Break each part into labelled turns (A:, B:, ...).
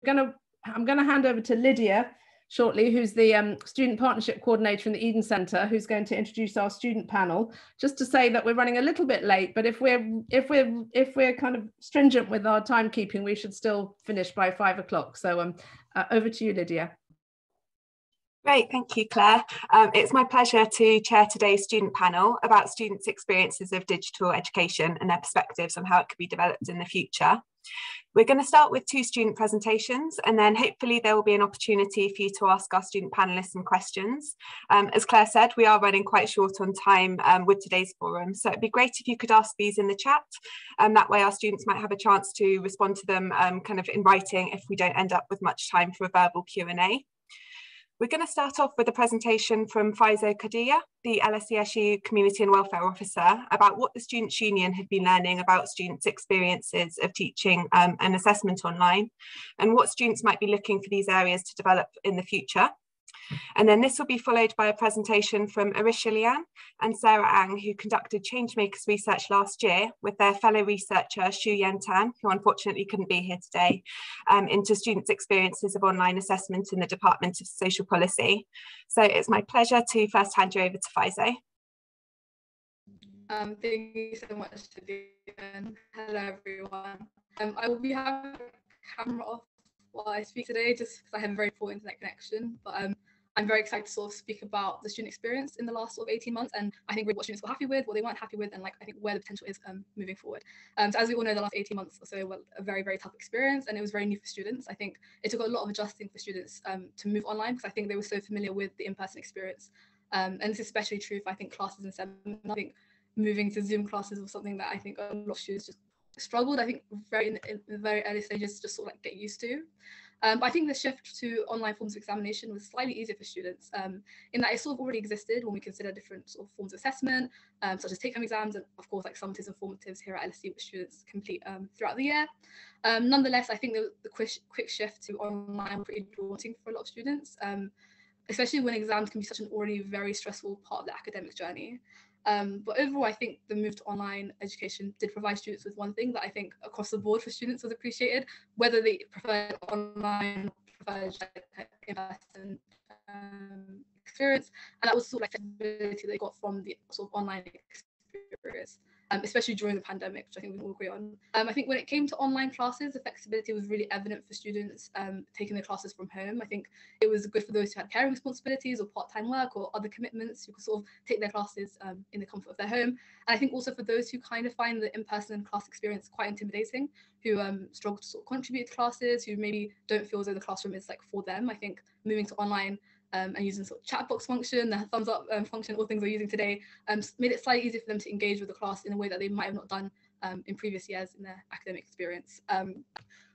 A: I'm gonna hand over to Lydia shortly, who's the student partnership coordinator in the Eden Centre, who's going to introduce our student panel. Just to say that we're running a little bit late, but if we're kind of stringent with our timekeeping, we should still finish by 5 o'clock. So over to you, Lydia.
B: Great, thank you, Claire. It's my pleasure to chair today's student panel about students' experiences of digital education and their perspectives on how it could be developed in the future. We're going to start with 2 student presentations, and then hopefully there will be an opportunity for you to ask our student panelists some questions. As Claire said, we are running quite short on time with today's forum, so it'd be great if you could ask these in the chat, and that way our students might have a chance to respond to them kind of in writing if we don't end up with much time for a verbal Q&A. We're going to start off with a presentation from Faiso Kadiye, the LSESU Community and Welfare Officer, about what the Students' Union had been learning about students' experiences of teaching and assessment online, and what students might be looking for these areas to develop in the future. And then this will be followed by a presentation from Ericia Lian and Sarah Ang, who conducted Change Makers research last year with their fellow researcher Xu Yantan, who unfortunately couldn't be here today, into students' experiences of online assessment in the Department of Social Policy. So it's my pleasure to first hand you over to Faiso.
C: Thank you so much, Lydia. Hello, everyone. I will be having the camera off while I speak today, just because I have a very poor internet connection. But I'm very excited to sort of speak about the student experience in the last sort of 18 months, and I think what students were happy with, what they weren't happy with, and like I think where the potential is moving forward. So as we all know, the last 18 months or so were a very, very tough experience, and it was very new for students. I think it took a lot of adjusting for students to move online, because I think they were so familiar with the in-person experience. And this is especially true for, I think, classes in seminars. I think moving to Zoom classes was something that I think a lot of students just struggled, I think, in the very early stages, to sort of like get used to. But I think the shift to online forms of examination was slightly easier for students, in that it sort of already existed when we consider different sort of forms of assessment, such as take-home exams, and of course like summatives and formatives here at LSE, which students complete throughout the year. Nonetheless, I think the quick shift to online was pretty daunting for a lot of students, especially when exams can be such an already very stressful part of the academic journey. But overall, I think the move to online education did provide students with one thing that I think across the board for students was appreciated, whether they preferred online or preferred in-person experience, and that was sort of like flexibility they got from the sort of online experience. Especially during the pandemic, which I think we all agree on. I think when it came to online classes, the flexibility was really evident for students taking their classes from home. I think it was good for those who had caring responsibilities or part-time work or other commitments, who could sort of take their classes in the comfort of their home. And I think also for those who kind of find the in-person class experience quite intimidating, who struggle to sort of contribute to classes, who maybe don't feel as though the classroom is like for them, I think moving to online and using sort of chat box function, the thumbs up function, all things we're using today, made it slightly easier for them to engage with the class in a way that they might have not done in previous years in their academic experience.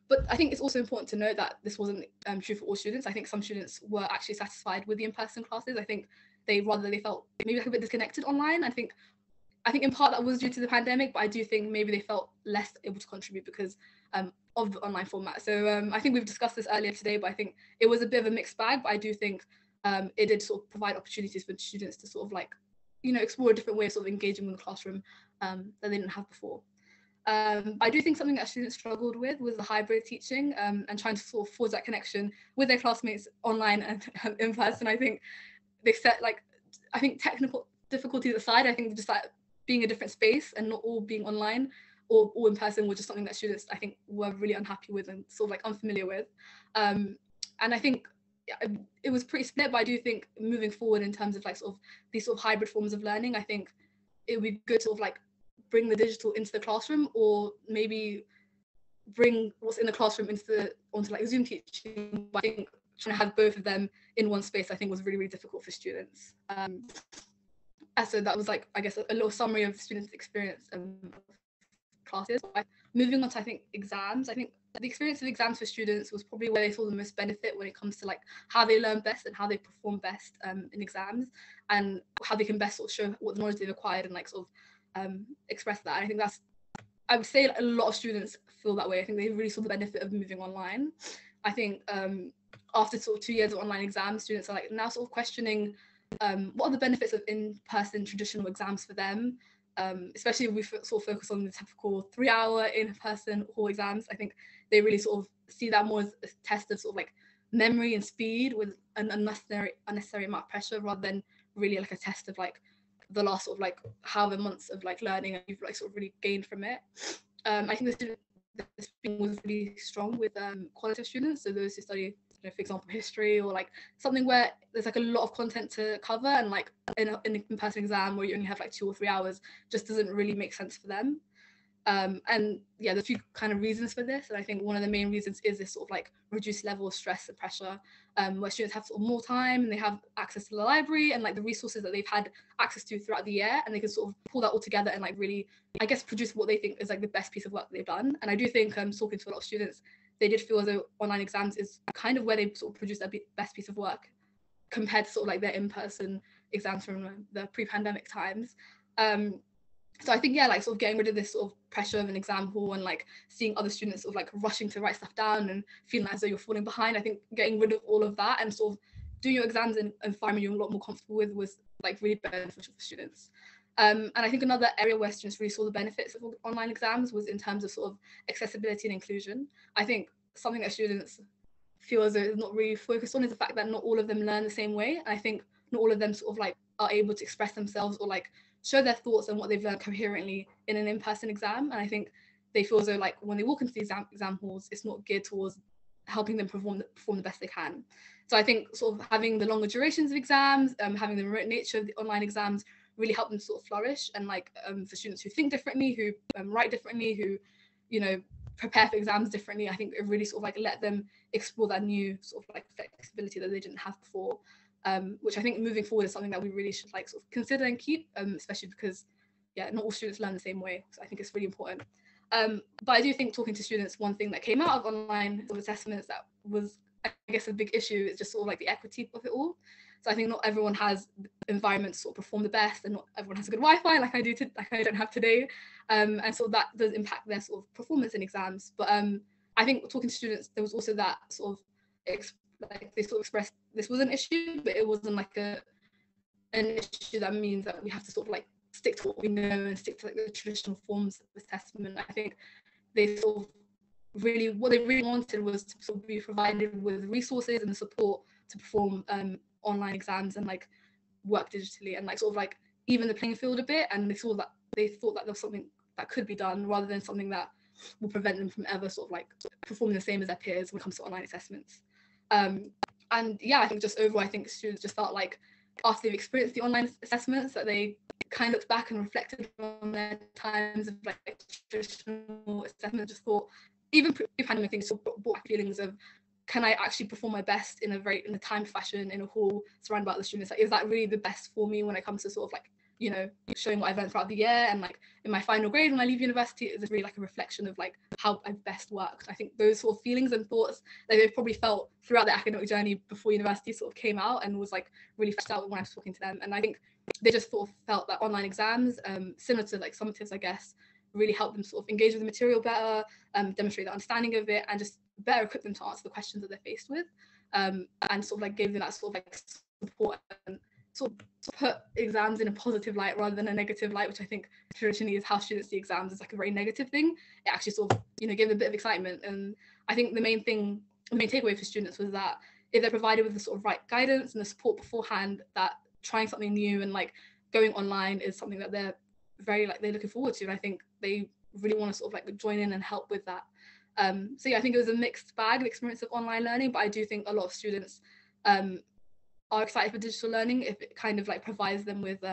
C: But I think it's also important to note that this wasn't true for all students. I think some students were actually satisfied with the in-person classes. I think they felt maybe like a bit disconnected online. I think in part that was due to the pandemic, but I do think maybe they felt less able to contribute because of the online format. So I think we've discussed this earlier today, but I think it was a bit of a mixed bag, but I do think it did sort of provide opportunities for students to sort of like, explore a different way of sort of engaging with the classroom that they didn't have before. I do think something that students struggled with was the hybrid teaching and trying to sort of forge that connection with their classmates online and in person. I think they set I think technical difficulties aside, I think just like being a different space and not all being online or all in person was just something that students, I think, were really unhappy with and sort of like unfamiliar with. And I think it was pretty split, but I do think moving forward in terms of like sort of these sort of hybrid forms of learning, I think it would be good to sort of like bring the digital into the classroom, or maybe bring what's in the classroom onto like Zoom teaching. But I think trying to have both of them in one space, I think, was really, really difficult for students. So that was like, I guess, a little summary of students' experience classes. Moving on to, I think, exams. I think the experience of exams for students was probably where they saw the most benefit when it comes to like how they learn best and how they perform best in exams, and how they can best sort of show what the knowledge they've acquired and like sort of express that. And I think I would say a lot of students feel that way. I think they really saw the benefit of moving online. I think after sort of 2 years of online exams, students are like now sort of questioning what are the benefits of in-person traditional exams for them, especially if we sort of focus on the typical 3-hour in-person hall exams. I think they really sort of see that more as a test of sort of like memory and speed with an unnecessary amount of pressure, rather than really like a test of like the last sort of like however months of like learning and you've like sort of really gained from it. I think this was really strong with qualitative students, so those who study, for example, history, or like something where there's like a lot of content to cover, and like in an in-person exam where you only have like 2 or 3 hours just doesn't really make sense for them. And yeah, there's a few kind of reasons for this, and I think one of the main reasons is this sort of like reduced level of stress and pressure, where students have sort of more time and they have access to the library and like the resources that they've had access to throughout the year, and they can sort of pull that all together and like really, I guess, produce what they think is like the best piece of work that they've done. And I do think talking to a lot of students, they did feel as though online exams is kind of where they sort of produce their best piece of work compared to sort of like their in-person exams from the pre-pandemic times. So I think, yeah, like sort of getting rid of this sort of pressure of an exam hall and like seeing other students sort of like rushing to write stuff down and feeling as though you're falling behind, I think getting rid of all of that and sort of doing your exams in an environment you're a lot more comfortable with was like really beneficial for students. And I think another area where students really saw the benefits of online exams was in terms of sort of accessibility and inclusion. I think something that students feel as though is not really focused on is the fact that not all of them learn the same way. And I think not all of them sort of like are able to express themselves or like show their thoughts and what they've learned coherently in an in-person exam. And I think they feel as though like when they walk into the exam halls, it's not geared towards helping them perform the best they can. So I think sort of having the longer durations of exams, having the remote nature of the online exams really help them sort of flourish. And like for students who think differently, who write differently, who, you know, prepare for exams differently, I think it really sort of like let them explore that new sort of like flexibility that they didn't have before. Which I think moving forward is something that we really should like sort of consider and keep, especially because, yeah, not all students learn the same way. So I think it's really important. But I do think talking to students, one thing that came out of online sort of assessments that was, I guess, a big issue is just sort of like the equity of it all. So I think not everyone has environments to sort of perform the best, and not everyone has a good Wi-Fi like I do, like I don't have today. And so that does impact their sort of performance in exams. But I think talking to students, there was also that sort of like they sort of expressed this was an issue, but it wasn't like an issue that means that we have to sort of like stick to what we know and stick to like the traditional forms of assessment. I think they sort of really, what they really wanted was to sort of be provided with resources and the support to perform online exams and like work digitally and like sort of like even the playing field a bit. And they thought that there was something that could be done rather than something that will prevent them from ever sort of like performing the same as their peers when it comes to online assessments. And yeah, I think just overall, I think students just felt like after they've experienced the online assessments that they kind of looked back and reflected on their times of like traditional assessment, just thought, even pre-pandemic things brought back feelings of, can I actually perform my best in a timed fashion in a hall surrounded by other students? Like, is that really the best for me when it comes to sort of like, you know, showing what I've learned throughout the year? And like in my final grade when I leave university, is really like a reflection of like how I've best worked. I think those sort of feelings and thoughts that they've probably felt throughout their academic journey before university sort of came out and was like really fleshed out when I was talking to them. And I think they just sort of felt that online exams, similar to like summatives, I guess, really helped them sort of engage with the material better, demonstrate their understanding of it, and just better equip them to answer the questions that they're faced with, and sort of like gave them that sort of like support and sort of put exams in a positive light rather than a negative light, which I think traditionally is how students see exams as like a very negative thing. It actually sort of, you know, gave them a bit of excitement. And I think the main takeaway for students was that if they're provided with the sort of right guidance and the support beforehand, that trying something new and like going online is something that they're very like they're looking forward to. And I think they really want to sort of like join in and help with that. So yeah, I think it was a mixed bag of experience of online learning, but I do think a lot of students are excited for digital learning if it kind of like provides them with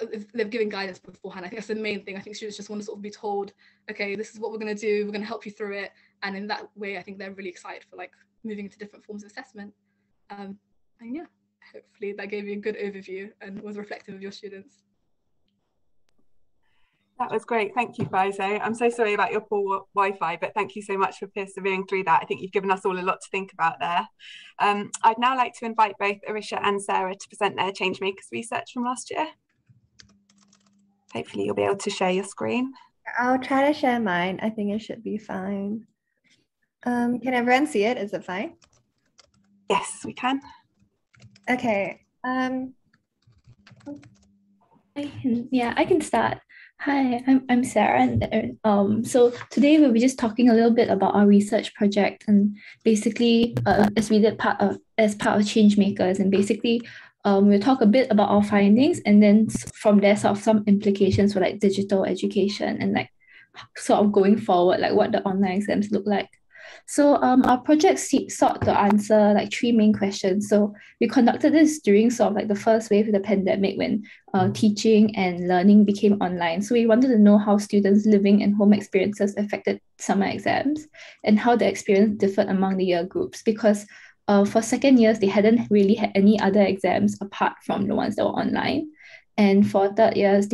C: if they've given guidance beforehand. I think that's the main thing. I think students just want to sort of be told, okay, this is what we're going to do, we're going to help you through it, and in that way I think they're really excited for like moving into different forms of assessment. And yeah, hopefully that gave you a good overview and was reflective of your students.
B: That was great. Thank you, Faiso. I'm so sorry about your poor Wi-Fi, but thank you so much for persevering through that. I think you've given us all a lot to think about there. I'd now like to invite both Ericia and Sarah to present their Change Makers research from last year. Hopefully you'll be able to share your screen.
D: I'll try to share mine. I think it should be fine. Can everyone see it? Is it fine?
B: Yes, we can.
D: Okay.
E: I can start. Hi, I'm Sarah, and so today we'll be just talking a little bit about our research project, and basically, as we did as part of Change Makers, and basically, we'll talk a bit about our findings, and then from there, sort of some implications for like digital education and like sort of going forward, like what the online exams look like. So our project sought to answer like three main questions. So we conducted this during sort of like the first wave of the pandemic when teaching and learning became online. So we wanted to know how students' living and home experiences affected summer exams and how the experience differed among the year groups, because for second years, they hadn't really had any other exams apart from the ones that were online. And for third years,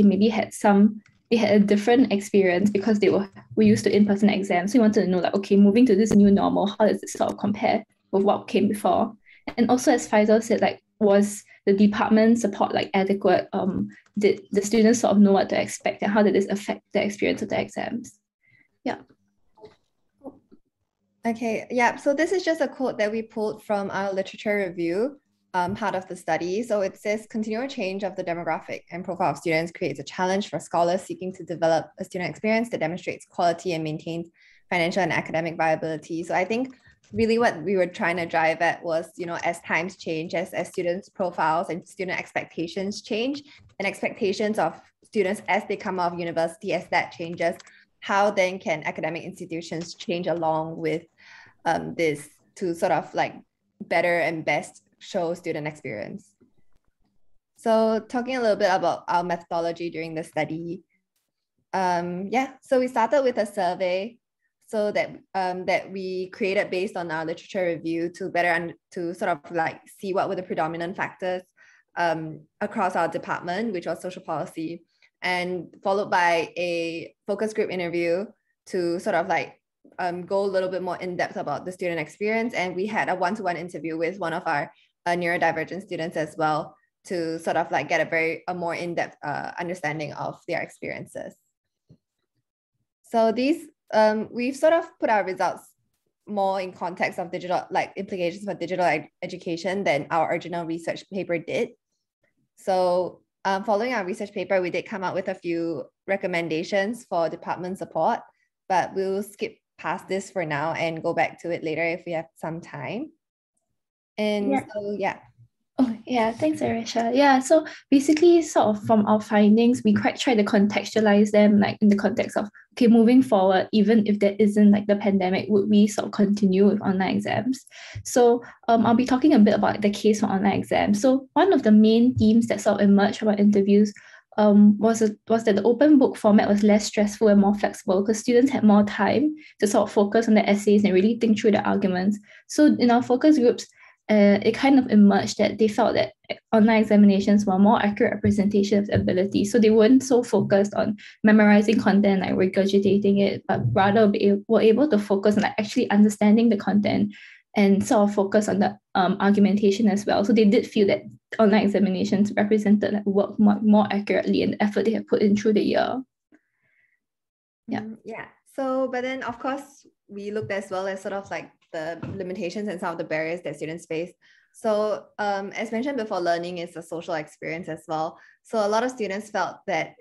E: they had a different experience because they were used to in-person exams. So we wanted to know, like, okay, moving to this new normal, how does it sort of compare with what came before? And also, as Faiso said, like, was the department support like adequate? Did the students sort of know what to expect, and how did this affect the experience of the exams? Yeah.
D: Okay, yeah, so this is just a quote that we pulled from our literature review part of the study. So it says, continual change of the demographic and profile of students creates a challenge for scholars seeking to develop a student experience that demonstrates quality and maintains financial and academic viability. So I think really what we were trying to drive at was, as times change, as students' profiles and student expectations change, and expectations of students as they come out of university, as that changes, how then can academic institutions change along with this to sort of like better and best show student experience. So talking a little bit about our methodology during the study. So we started with a survey so that we created based on our literature review to to sort of like see what were the predominant factors across our department, which was social policy, and followed by a focus group interview to sort of like go a little bit more in depth about the student experience. And we had a one-to-one interview with one of our neurodivergent students as well to sort of like get a more in-depth understanding of their experiences. So these, we've sort of put our results more in context of digital, like implications for digital education than our original research paper did. So following our research paper, we did come up with a few recommendations for department support, but we'll skip past this for now and go back to it later if we have some time. And
E: yeah.
D: So, yeah.
E: Oh, yeah, thanks, Ericia. Yeah, so basically, sort of from our findings, we quite try to contextualize them like in the context of, okay, moving forward, even if there isn't like the pandemic, would we sort of continue with online exams? So I'll be talking a bit about the case for online exams. So one of the main themes that sort of emerged from our interviews was that the open book format was less stressful and more flexible because students had more time to sort of focus on the essays and really think through the arguments. So in our focus groups, it kind of emerged that they felt that online examinations were a more accurate representation of ability. So they weren't so focused on memorizing content, like regurgitating it, but rather were able to focus on like actually understanding the content and sort of focus on the argumentation as well. So they did feel that online examinations represented like work more accurately and the effort they have put in through the year. Yeah.
D: Yeah. So, but then of course, we looked as well as sort of like the limitations and some of the barriers that students face. So as mentioned before, learning is a social experience as well. So a lot of students felt that,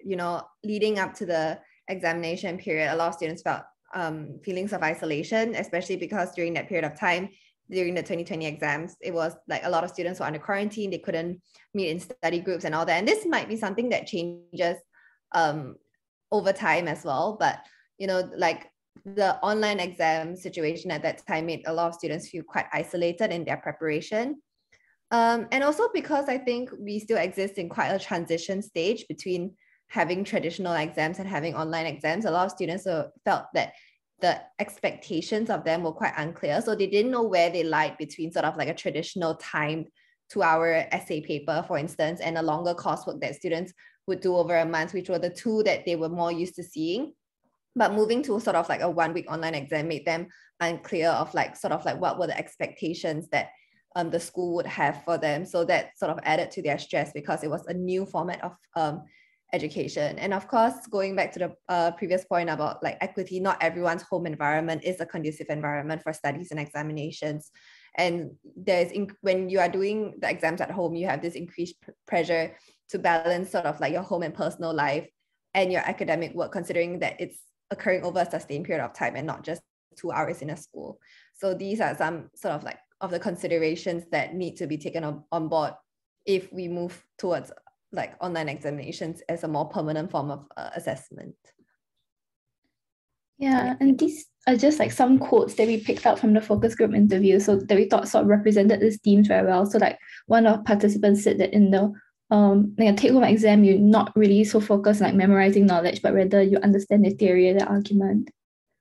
D: leading up to the examination period, a lot of students felt feelings of isolation, especially because during that period of time, during the 2020 exams, it was like a lot of students were under quarantine. They couldn't meet in study groups and all that. And this might be something that changes over time as well. But, like the online exam situation at that time made a lot of students feel quite isolated in their preparation. And also because I think we still exist in quite a transition stage between having traditional exams and having online exams. A lot of students felt that the expectations of them were quite unclear. So they didn't know where they lied between sort of like a traditional timed 2-hour essay paper, for instance, and a longer coursework that students would do over a month, which were the two that they were more used to seeing. But moving to sort of like a 1-week online exam made them unclear of like sort of like what were the expectations that the school would have for them. So that sort of added to their stress because it was a new format of education. And of course, going back to the previous point about like equity, not everyone's home environment is a conducive environment for studies and examinations. And when you are doing the exams at home, you have this increased pressure to balance sort of like your home and personal life and your academic work, considering that it's occurring over a sustained period of time and not just 2 hours in a school. So these are some sort of like of the considerations that need to be taken on board if we move towards like online examinations as a more permanent form of assessment.
E: Yeah, and these are just like some quotes that we picked up from the focus group interview, so that we thought sort of represented these themes very well. So like one of participants said that in the like a take-home exam, you're not really so focused on like memorizing knowledge, but rather you understand the theory and the argument.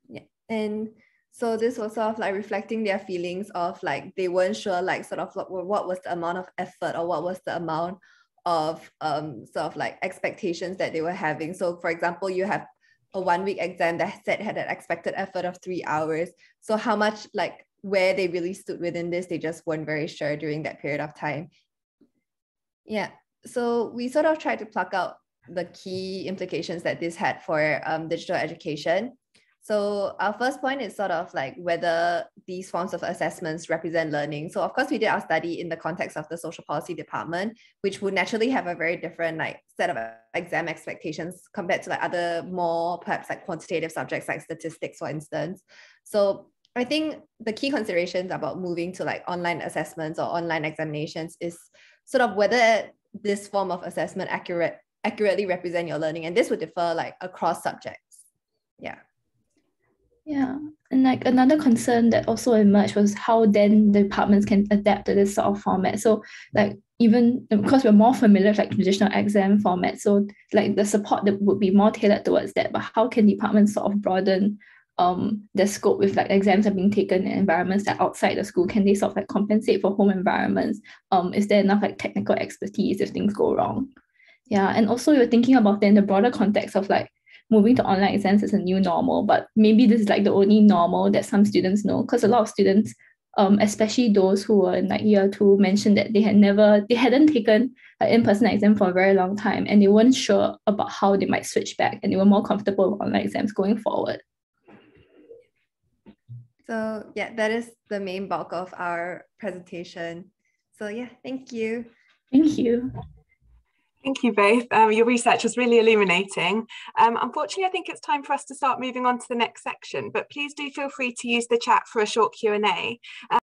D: Yeah, and so this was sort of like reflecting their feelings of like they weren't sure like sort of what was the amount of effort or what was the amount of sort of like expectations that they were having. So for example, you have a 1 week exam that said had an expected effort of 3 hours. So how much like where they really stood within this, they just weren't very sure during that period of time. Yeah, so we sort of tried to pluck out the key implications that this had for digital education. So our first point is sort of like whether these forms of assessments represent learning. So of course we did our study in the context of the social policy department, which would naturally have a very different like set of exam expectations compared to like other more perhaps like quantitative subjects like statistics, for instance. So I think the key considerations about moving to like online assessments or online examinations is sort of whether this form of assessment accurately represent your learning, and this would differ like across subjects. Yeah.
E: Yeah, and like another concern that also emerged was how then the departments can adapt to this sort of format. So like even because we're more familiar with like traditional exam format, so like the support that would be more tailored towards that, but how can departments sort of broaden the scope with like exams are being taken in environments that outside the school? Can they sort of like compensate for home environments? Is there enough like technical expertise if things go wrong? Yeah, and also we were thinking about it in the broader context of like moving to online exams is a new normal, but maybe this is like the only normal that some students know, because a lot of students, especially those who were in like year 2, mentioned that they hadn't taken an in-person exam for a very long time, and they weren't sure about how they might switch back, and they were more comfortable with online exams going forward.
D: So yeah, that is the main bulk of our presentation. So yeah, thank you.
E: Thank you.
B: Thank you both. Your research was really illuminating. Unfortunately, I think it's time for us to start moving on to the next section, but please do feel free to use the chat for a short Q&A.